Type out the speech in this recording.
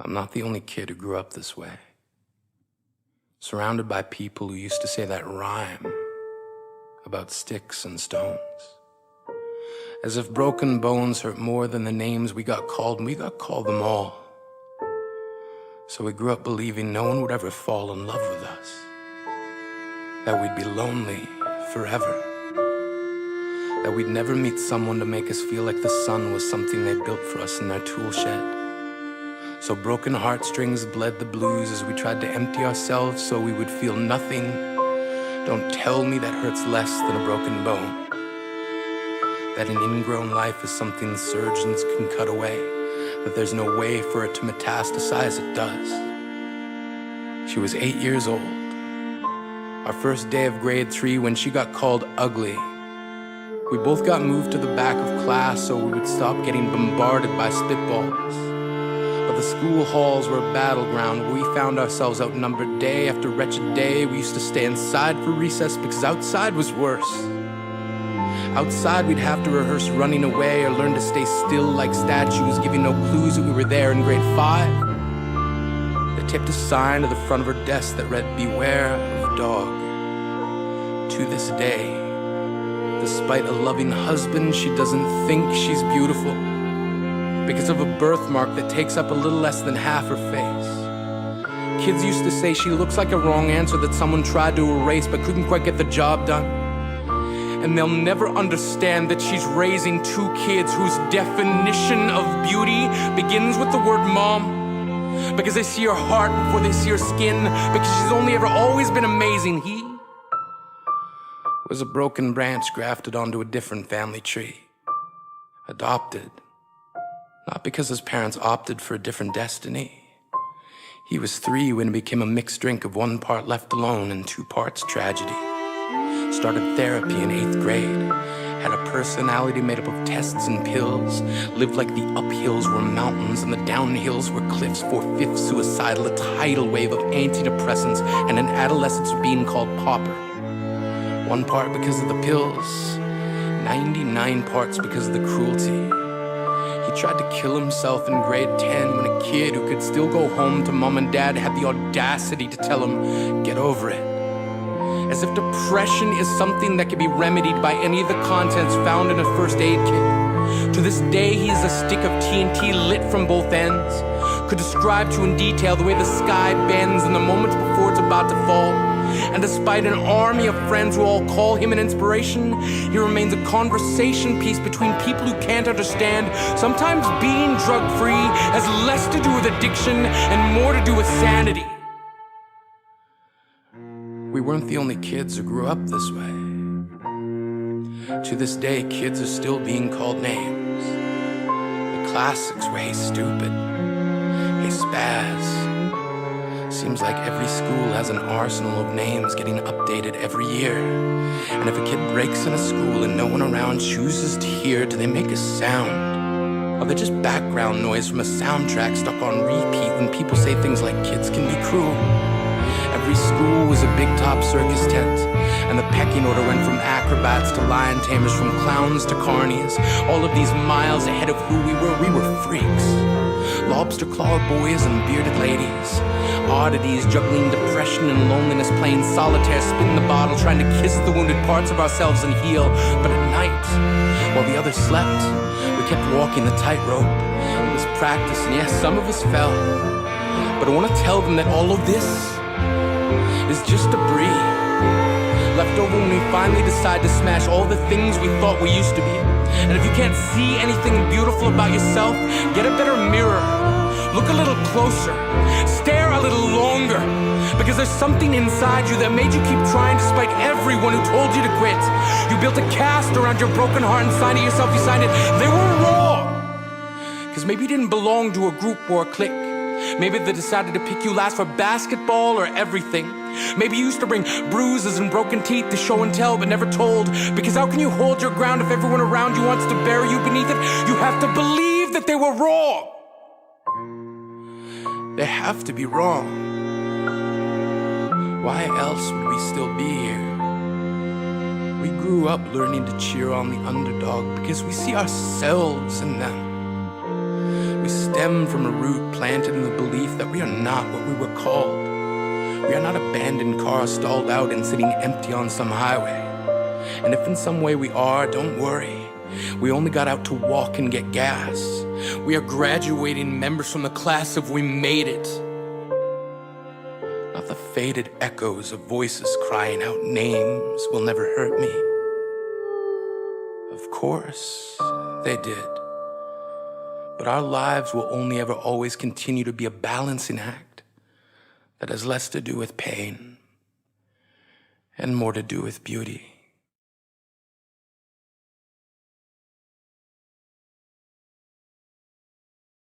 I'm not the only kid who grew up this way. Surrounded by people who used to say that rhyme about sticks and stones. As if broken bones hurt more than the names we got called, and we got called them all. So we grew up believing no one would ever fall in love with us. That we'd be lonely forever. That we'd never meet someone to make us feel like the sun was something they built for us in their tool shed. So broken heartstrings bled the blues as we tried to empty ourselves so we would feel nothing. Don't tell me that hurts less than a broken bone. That an ingrown life is something surgeons can cut away. That there's no way for it to metastasize, it does. She was 8 years old. Our first day of grade 3 when she got called ugly. We both got moved to the back of class so we would stop getting bombarded by spitballs. But the school halls were a battleground where we found ourselves outnumbered day after wretched day. We used to stay inside for recess because outside was worse. Outside we'd have to rehearse running away or learn to stay still like statues, giving no clues that we were there in grade 5. They taped a sign to the front of her desk that read, "Beware of dog." To this day, despite a loving husband, she doesn't think she's beautiful because of a birthmark that takes up a little less than half her face. Kids used to say she looks like a wrong answer that someone tried to erase but couldn't quite get the job done. And they'll never understand that she's raising 2 kids whose definition of beauty begins with the word mom. Because they see her heart before they see her skin. Because she's only ever always been amazing. He was a broken branch grafted onto a different family tree. Adopted. Not because his parents opted for a different destiny. He was 3 when it became a mixed drink of 1 part left alone and 2 parts tragedy. Started therapy in 8th grade. Had a personality made up of tests and pills. Lived like the uphills were mountains and the downhills were cliffs. 4/5 suicidal, a tidal wave of antidepressants, and an adolescence being called pauper. 1 part because of the pills, 99 parts because of the cruelty. He tried to kill himself in grade 10 when a kid who could still go home to mom and dad had the audacity to tell him, "Get over it." As if depression is something that can be remedied by any of the contents found in a first aid kit. To this day, he is a stick of TNT lit from both ends. Could describe to in detail the way the sky bends in the moments before it's about to fall. And despite an army of friends who all call him an inspiration, he remains a conversation piece between people who can't understand. Sometimes being drug-free has less to do with addiction and more to do with sanity. We weren't the only kids who grew up this way. To this day, kids are still being called names. The classics were "Hey Stupid," "Hey Spaz." Seems like every school has an arsenal of names getting updated every year. And if a kid breaks in a school and no one around chooses to hear, do they make a sound? Or they're just background noise from a soundtrack stuck on repeat when people say things like kids can be cruel? Every school was a big top circus tent, and the pecking order went from acrobats to lion tamers, from clowns to carnies. All of these miles ahead of who we were freaks. Lobster claw boys and bearded ladies. Oddities juggling depression and loneliness, playing solitaire, spin the bottle, trying to kiss the wounded parts of ourselves and heal. But at night, while the others slept, we kept walking the tightrope. It was practice, and yes, some of us fell. But I want to tell them that all of this is just debris left over when we finally decide to smash all the things we thought we used to be. And if you can't see anything beautiful about yourself, get a better mirror. Look a little closer. Stare a little longer. Because there's something inside you that made you keep trying despite everyone who told you to quit. You built a cast around your broken heart and signed it yourself. You signed it. They were wrong. Because maybe you didn't belong to a group or a clique. Maybe they decided to pick you last for basketball or everything. Maybe you used to bring bruises and broken teeth to show and tell but never told. Because how can you hold your ground if everyone around you wants to bury you beneath it? You have to believe that they were wrong. They have to be wrong. Why else would we still be here? We grew up learning to cheer on the underdog because we see ourselves in them. We stay stem from a root planted in the belief that we are not what we were called. We are not abandoned cars stalled out and sitting empty on some highway. And if in some way we are, don't worry. We only got out to walk and get gas. We are graduating members from the class of We Made It. Not the faded echoes of voices crying out names will never hurt me. Of course, they did. But our lives will only ever always continue to be a balancing act that has less to do with pain and more to do with beauty.